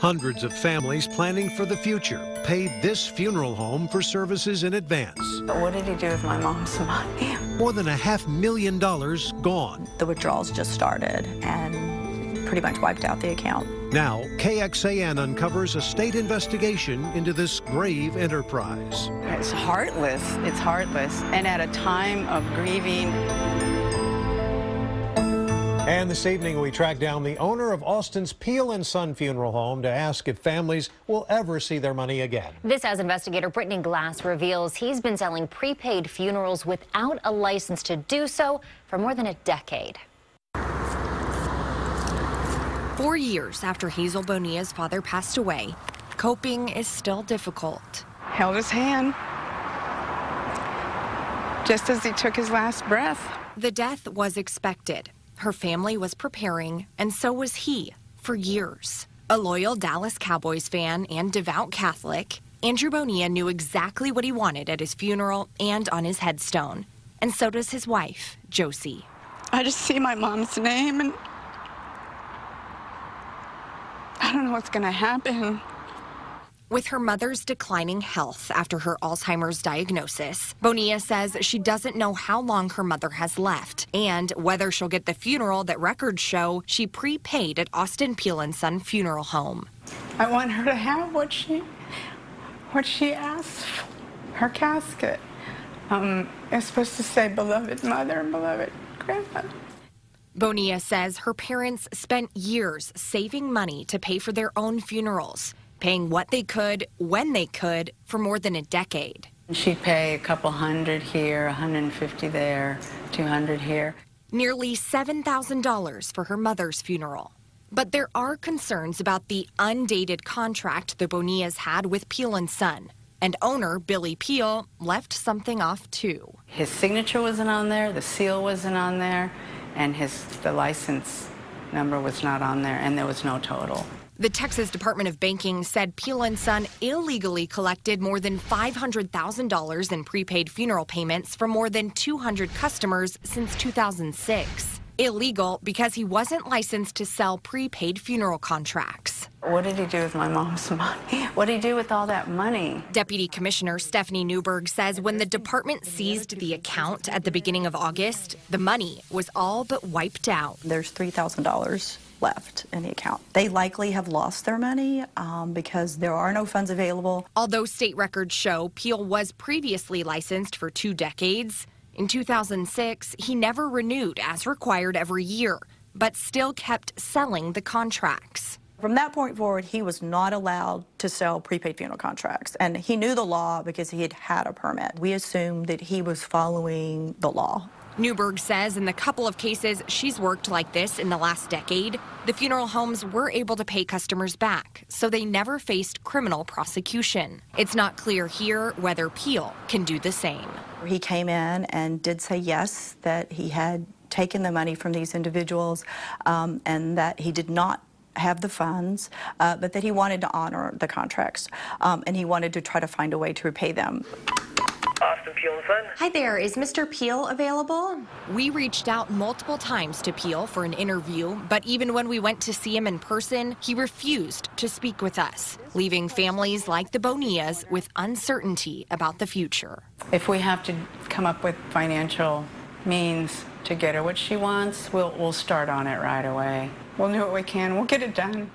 Hundreds of families planning for the future paid this funeral home for services in advance. What did he do with my mom's money? More than $500,000 gone. The withdrawals just started and pretty much wiped out the account. Now, KXAN uncovers a state investigation into this grave enterprise. It's heartless. It's heartless. And at a time of grieving. And this evening, we tracked down the owner of Austin's Peel & Son Funeral Home to ask if families will ever see their money again. This as investigator Brittany Glass reveals he's been selling prepaid funerals without a license to do so for more than a decade. 4 years after Hazel Bonilla's father passed away, coping is still difficult. Held his hand just as he took his last breath. The death was expected. Her family was preparing, and so was he, for years. A loyal Dallas Cowboys fan and devout Catholic, Andrew Bonilla knew exactly what he wanted at his funeral and on his headstone. And so does his wife, Josie. I just see my mom's name, and I don't know what's going to happen. With her mother's declining health after her Alzheimer's diagnosis, Bonilla says she doesn't know how long her mother has left and whether she'll get the funeral that records show she prepaid at Austin Peel & Son Funeral Home. I want her to have what she asked, her casket. It's supposed to say beloved mother and beloved grandmother. Bonilla says her parents spent years saving money to pay for their own funerals, paying what they could, when they could, for more than a decade. She'd pay a couple hundred here, 150 there, 200 here. Nearly $7,000 for her mother's funeral. But there are concerns about the undated contract the Bonillas had with Peel & Son. And owner Billy Peel left something off too. His signature wasn't on there, the seal wasn't on there, and the license number was not on there, and there was no total. The Texas Department of Banking said Peel & Son illegally collected more than $500,000 in prepaid funeral payments from more than 200 customers since 2006. Illegal because he wasn't licensed to sell prepaid funeral contracts. What did he do with my mom's money? What did he do with all that money? Deputy Commissioner Stephanie Newberg says when the department seized the account at the beginning of August, the money was all but wiped out. There's $3,000 left in the account. They likely have lost their money because there are no funds available. Although state records show Peel was previously licensed for 2 decades, in 2006, he never renewed as required every year, but still kept selling the contracts. From that point forward, he was not allowed to sell prepaid funeral contracts, and he knew the law because he had had a permit. We assumed that he was following the law. Newberg says in the couple of cases she's worked like this in the last decade, the funeral homes were able to pay customers back, so they never faced criminal prosecution. It's not clear here whether Peel can do the same. He came in and did say yes, that he had taken the money from these individuals and that he did not have the funds, but that he wanted to honor the contracts and he wanted to try to find a way to repay them. Austin Peel & Son. Hi there, is Mr. Peel available? We reached out multiple times to Peel for an interview, but even when we went to see him in person, he refused to speak with us, leaving families like the Bonillas with uncertainty about the future. If we have to come up with financial means to get her what she wants, we'll start on it right away. We'll do what we can. We'll get it done.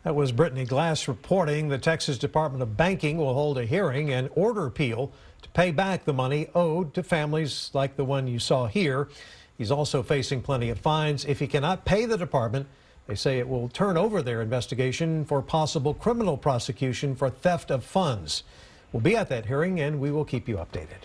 That was Brittany Glass reporting. The Texas Department of Banking will hold a hearing and order Peel to pay back the money owed to families like the one you saw here. He's also facing plenty of fines. If he cannot pay the department, they say it will turn over their investigation for possible criminal prosecution for theft of funds. We'll be at that hearing and we will keep you updated.